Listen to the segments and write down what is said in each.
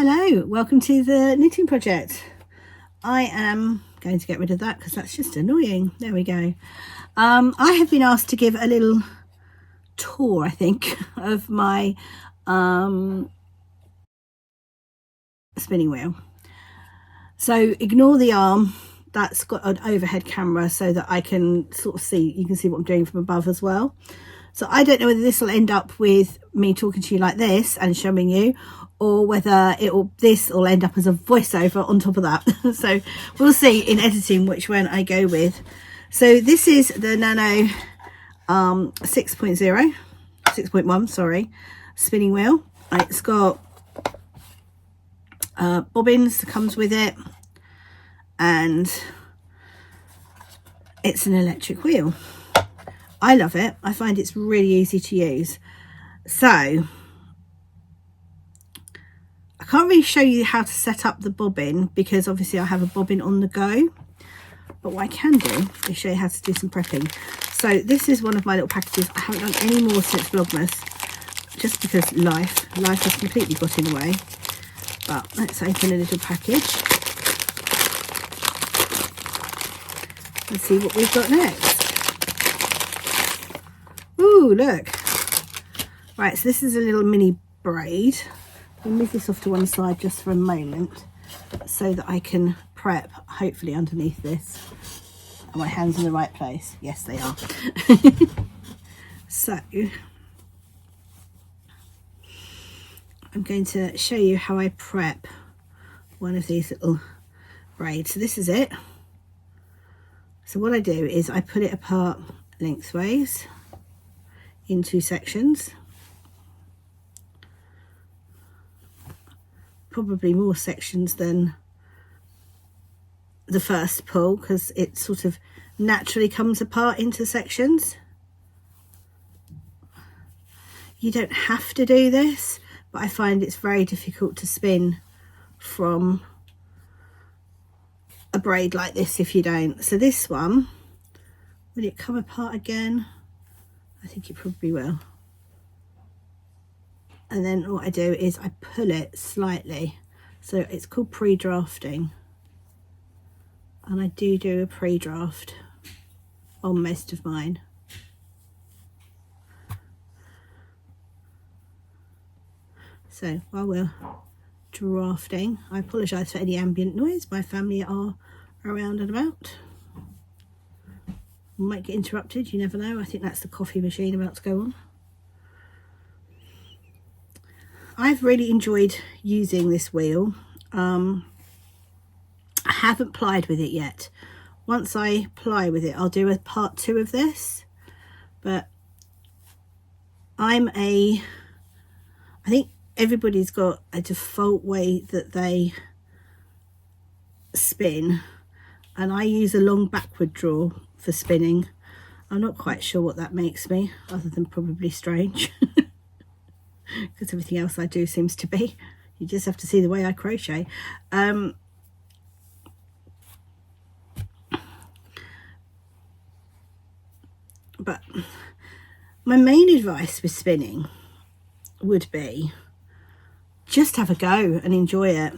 Hello, welcome to the knitting project. I am going to get rid of that because that's just annoying. There we go. I have been asked to give a little tour, I think, of my spinning wheel. So ignore the arm, that's got an overhead camera so that I can sort of see, you can see what I'm doing from above as well. So I don't know whether this will end up with me talking to you like this and showing you, or whether this will end up as a voiceover on top of that. So we'll see in editing which one I go with. So this is the Nano 6.1, sorry, spinning wheel. It's got bobbins that comes with it, and it's an electric wheel. I love it. I find it's really easy to use. So I can't really show you how to set up the bobbin because obviously I have a bobbin on the go, but what I can do is show you how to do some prepping. So this is one of my little packages. I haven't done any more since Vlogmas just because life has completely got in the way. But let's open a little package. Let's see what we've got next. Ooh, look. Right, so this is a little mini braid. I'll move this off to one side just for a moment so that I can prep, hopefully underneath this. Are my hands in the right place? Yes, they are. So I'm going to show you how I prep one of these little braids. So this is it. So what I do is I pull it apart lengthways in two sections, probably more sections than the first pull because it sort of naturally comes apart into sections. You don't have to do this, but I find it's very difficult to spin from a braid like this if you don't. So this one, will it come apart again? I think it probably will. And then what I do is I pull it slightly. So it's called pre-drafting. And I do a pre-draft on most of mine. So while we're drafting, I apologise for any ambient noise. My family are around and about. Might get interrupted, you never know. I think that's the coffee machine about to go on. I've really enjoyed using this wheel. I haven't plied with it yet. Once I ply with it, I'll do a part 2 of this. But I think everybody's got a default way that they spin, and I use a long backward draw for spinning. I'm not quite sure what that makes me, other than probably strange, because everything else I do seems to be. You just have to see the way I crochet. But my main advice with spinning would be just have a go and enjoy it.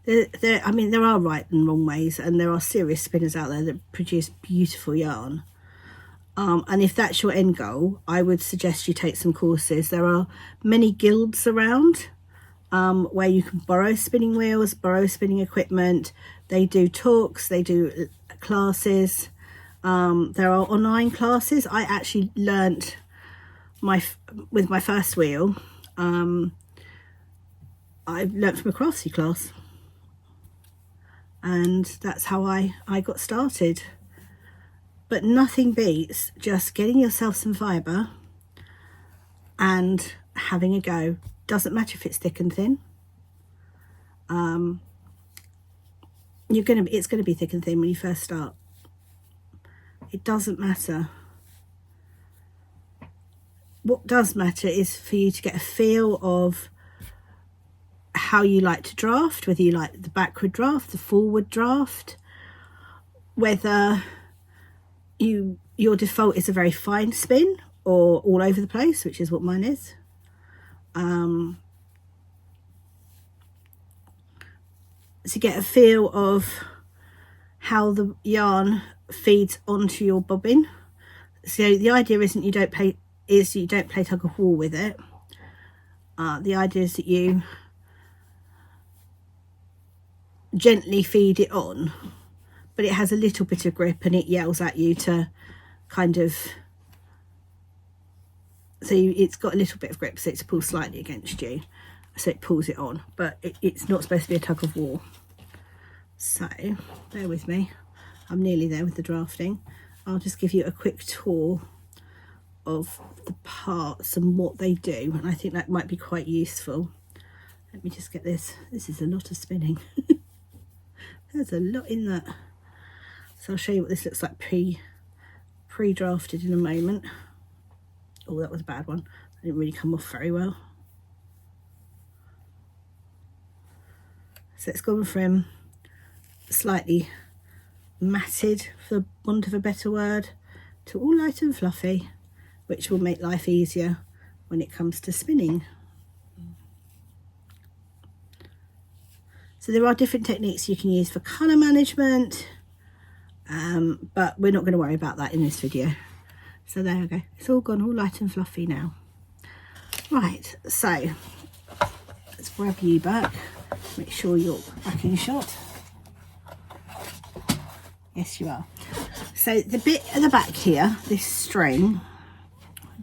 I mean, there are right and wrong ways, and there are serious spinners out there that produce beautiful yarn. And if that's your end goal, I would suggest you take some courses. There are many guilds around where you can borrow spinning wheels, borrow spinning equipment. They do talks, they do classes. There are online classes. I actually learnt with my first wheel. I learnt from a craftsy class, and that's how I got started. But nothing beats just getting yourself some fibre and having a go. Doesn't matter if it's thick and thin. It's gonna be thick and thin when you first start. It doesn't matter. What does matter is for you to get a feel of how you like to draft, whether you like the backward draft, the forward draft, whether your default is a very fine spin or all over the place, which is what mine is. to get a feel of how the yarn feeds onto your bobbin. So the idea isn't you don't play tug of war with it. The idea is that you gently feed it on, but it has a little bit of grip and it yells at you to kind of, so it's got a little bit of grip, so it's pulled slightly against you, so it pulls it on, but it's not supposed to be a tug of war. So bear with me, I'm nearly there with the drafting. I'll just give you a quick tour of the parts and what they do, and I think that might be quite useful. Let me just get this. This is a lot of spinning. There's a lot in that. So I'll show you what this looks like pre-drafted in a moment. Oh, that was a bad one. It didn't really come off very well. So it's gone from slightly matted, for want of a better word, to all light and fluffy, which will make life easier when it comes to spinning. So there are different techniques you can use for colour management, but we're not going to worry about that in this video. So there we go, it's all gone all light and fluffy now. Right, so let's grab you back, make sure you're back in shot. Yes, you are. So the bit at the back here, this string,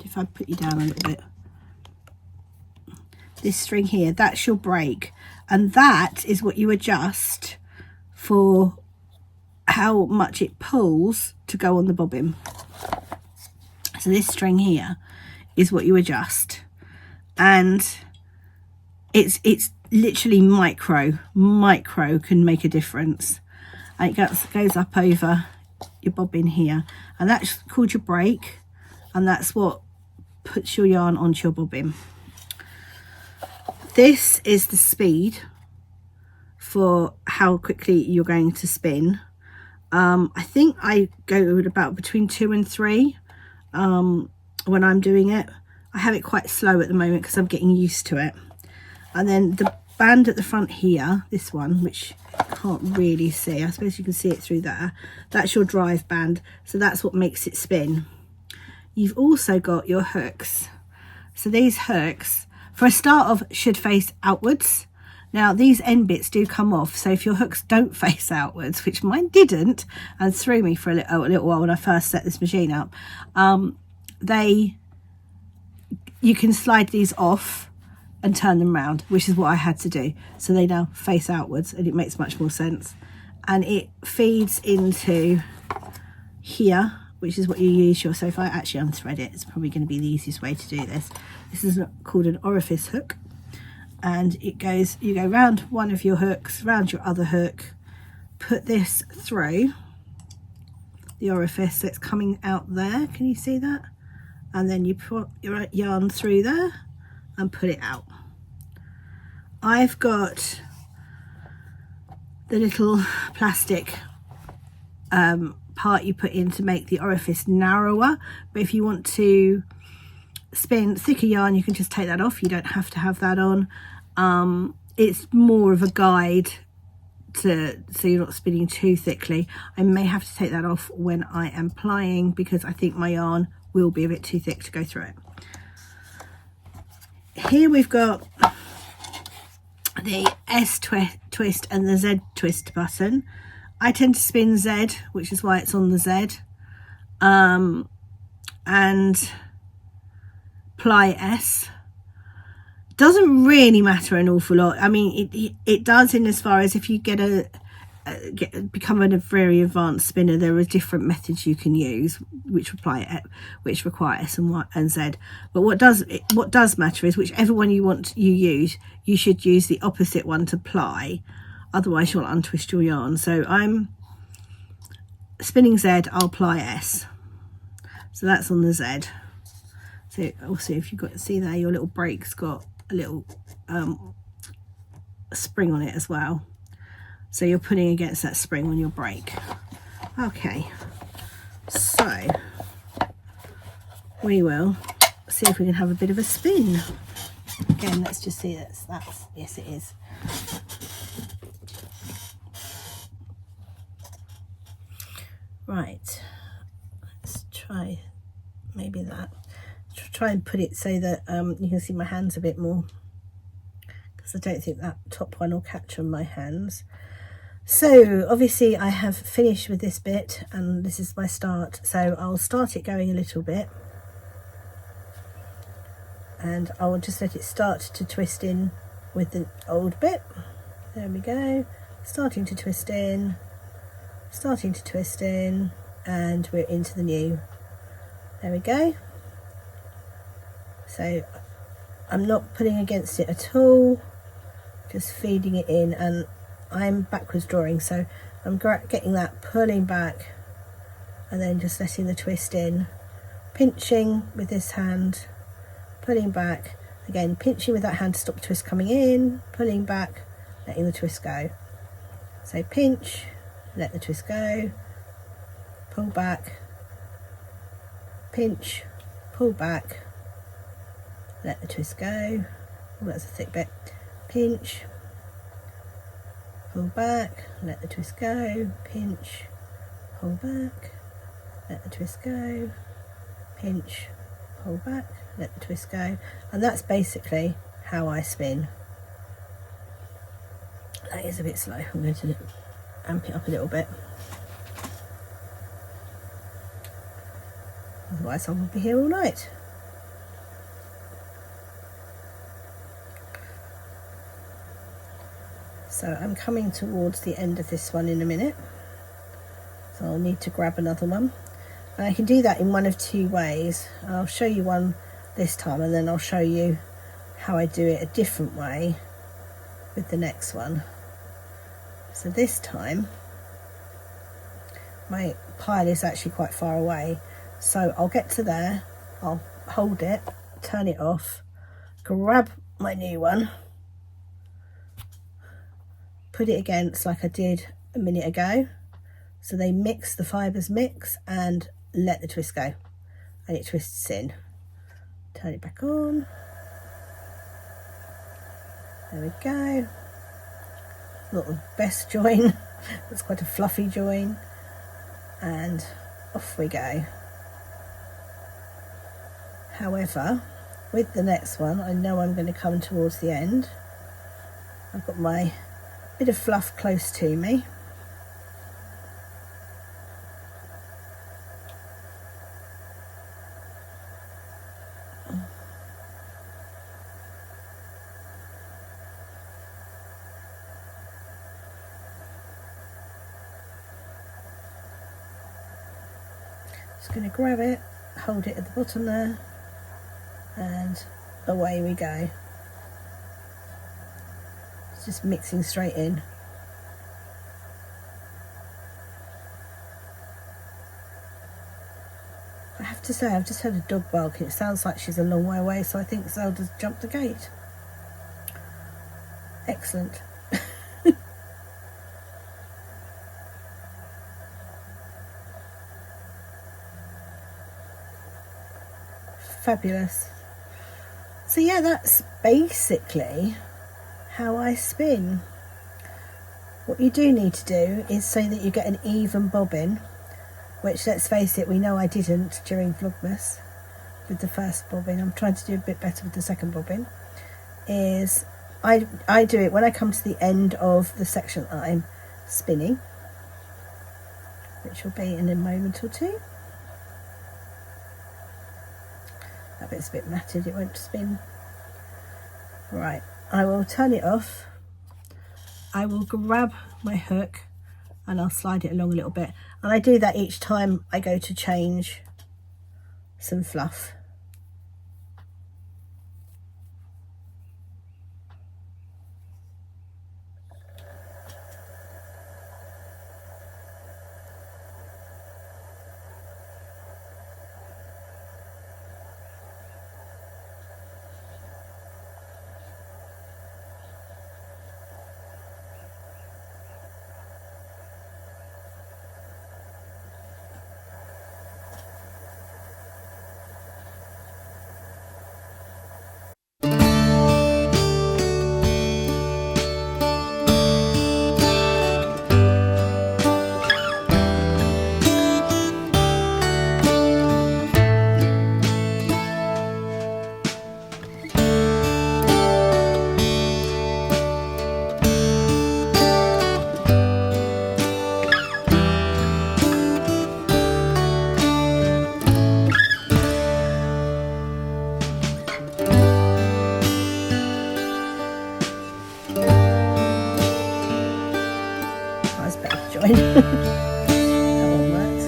if I put you down a little bit, this string here, that's your break, and that is what you adjust for how much it pulls to go on the bobbin. So this string here is what you adjust, and it's literally micro can make a difference. And it goes up over your bobbin here, and that's called your break, and that's what puts your yarn onto your bobbin. This is the speed for how quickly you're going to spin. I think I go at about between 2 and 3 when I'm doing it. I have it quite slow at the moment because I'm getting used to it. And then the band at the front here, this one, which I can't really see, I suppose you can see it through there, that's your drive band, so that's what makes it spin. You've also got your hooks. So these hooks, for a start off, should face outwards. Now these end bits do come off, so if your hooks don't face outwards, which mine didn't and threw me for a little while when I first set this machine up, you can slide these off and turn them round, which is what I had to do. So they now face outwards, and it makes much more sense. And it feeds into here, which is what you use your, so if I actually unthread it, it's probably going to be the easiest way to do this. This is called an orifice hook, and it goes, you go round one of your hooks, round your other hook, put this through the orifice, so it's coming out there, can you see that? And then you put your yarn through there and put it out. I've got the little plastic part you put in to make the orifice narrower, but if you want to spin thicker yarn, you can just take that off. You don't have to have that on. It's more of a guide so you're not spinning too thickly. I may have to take that off when I am plying, because I think my yarn will be a bit too thick to go through it. Here we've got the S twist and the Z twist button. I tend to spin Z, which is why it's on the Z, and ply S. Doesn't really matter an awful lot. I mean, it does in as far as if you become a very advanced spinner, there are different methods you can use which require S and Z. But what does matter is whichever one you use, you should use the opposite one to ply, otherwise you'll untwist your yarn. So I'm spinning Z, I'll ply S, so that's on the Z. So also, if you've got, see there, your little break's got a little spring on it as well, so you're putting against that spring on your break. Okay, so we will see if we can have a bit of a spin. Again, let's just see that's yes, it is. Right, let's try maybe that. Try and put it so that you can see my hands a bit more, because I don't think that top one will catch on my hands. So obviously I have finished with this bit and this is my start, so I'll start it going a little bit and I will just let it start to twist in with the old bit. There we go, starting to twist in, starting to twist in, and we're into the new. There we go. So I'm not putting against it at all, just feeding it in, and I'm backwards drawing, so I'm getting that, pulling back and then just letting the twist in, pinching with this hand, pulling back, again pinching with that hand to stop the twist coming in, pulling back, letting the twist go. So pinch, let the twist go, pull back, pinch, pull back, let the twist go. Oh, that's a thick bit. Pinch, pull back, let the twist go, pinch, pull back, let the twist go, pinch, pull back, let the twist go. And that's basically how I spin. That is a bit slow. I'm going to amp it up a little bit, otherwise I will be here all night. So I'm coming towards the end of this one in a minute, so I'll need to grab another one. And I can do that in one of two ways. I'll show you one this time and then I'll show you how I do it a different way with the next one. So this time my pile is actually quite far away, so I'll get to there, I'll hold it, turn it off, grab my new one, put it against like I did a minute ago, so they mix, the fibres mix, and let the twist go, and it twists in. Turn it back on. There we go. Not the best join. It's quite a fluffy join, and off we go. However, with the next one, I know I'm going to come towards the end. I've got my bit of fluff close to me. Just going to grab it, hold it at the bottom there, and away we go. It's just mixing straight in. I have to say, I've just heard a dog bark and it sounds like she's a long way away, so I think Zelda's jumped the gate. Excellent. Fabulous. So yeah, that's basically how I spin. What you do need to do is so that you get an even bobbin, which, let's face it, we know I didn't during Vlogmas with the first bobbin. I'm trying to do a bit better with the second bobbin. Is I do it when I come to the end of the section that I'm spinning, which will be in a moment or two. That bit's a bit matted, it won't spin. Right, I will turn it off. I will grab my hook and I'll slide it along a little bit. And I do that each time I go to change some fluff. fine. That one works.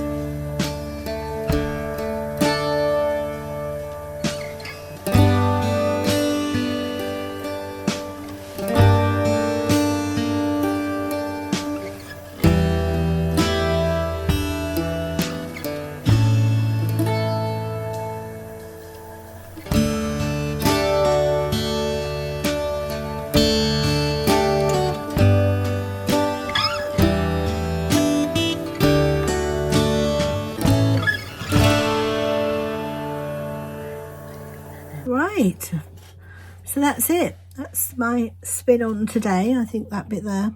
Right, so that's it. That's my spin on today. I think that bit there.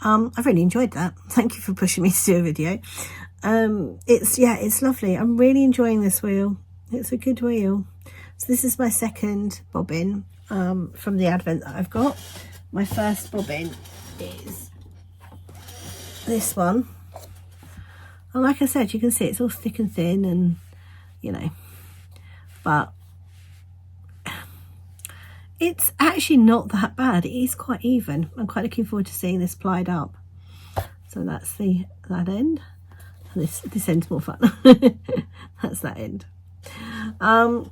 I've really enjoyed that. Thank you for pushing me to do a video. It's lovely. I'm really enjoying this wheel. It's a good wheel. So this is my second bobbin from the advent that I've got. My first bobbin is this one. And like I said, you can see it's all thick and thin and, you know, but it's actually not that bad. It is quite even. I'm quite looking forward to seeing this plied up. So that's that end. And this end's more fun. That's that end. And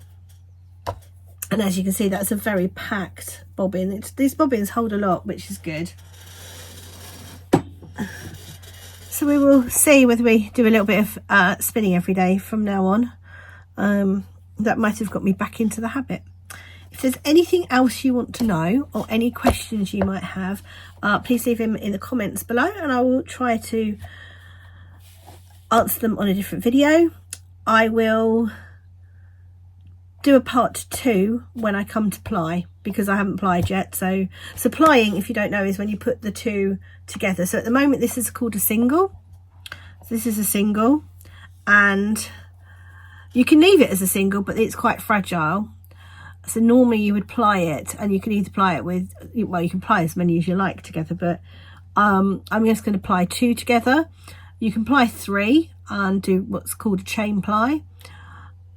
as you can see, that's a very packed bobbin. These bobbins hold a lot, which is good. So we will see whether we do a little bit of spinning every day from now on. That might have got me back into the habit. If there's anything else you want to know or any questions you might have, please leave them in the comments below and I will try to answer them on a different video. I will do a part 2 when I come to ply, because I haven't plied yet. So plying, if you don't know, is when you put the two together. So at the moment this is called a single. So this is a single, and you can leave it as a single, but it's quite fragile. So normally you would ply it, and you can either ply it with, well, you can ply as many as you like together, but I'm just going to ply 2 together. You can ply 3 and do what's called a chain ply.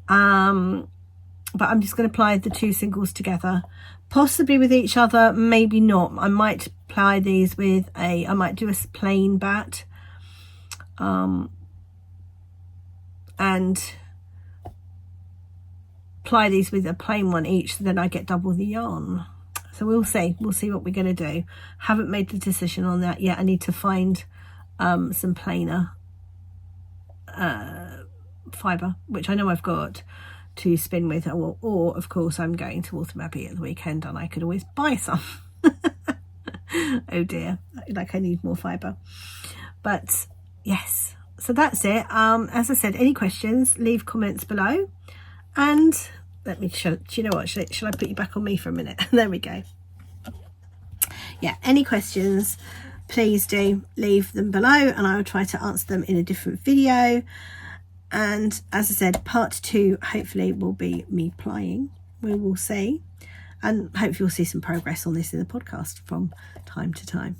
But I'm just going to ply the 2 singles together, possibly with each other, maybe not. I might ply these with I might do a plain bat, and ply these with a plain one each, so then I get double the yarn. So we'll see what we're going to do. Haven't made the decision on that yet. I need to find some plainer fibre, which I know I've got, to spin with, or of course I'm going to Waltham Abbey at the weekend and I could always buy some. Oh dear, like I need more fibre. But yes, so that's it. As I said, any questions, leave comments below. And let me show, do you know what, shall I put you back on me for a minute? There we go. Yeah, any questions, please do leave them below and I will try to answer them in a different video. And as I said, part 2 hopefully will be me plying. We will see, and hopefully you'll see some progress on this in the podcast from time to time.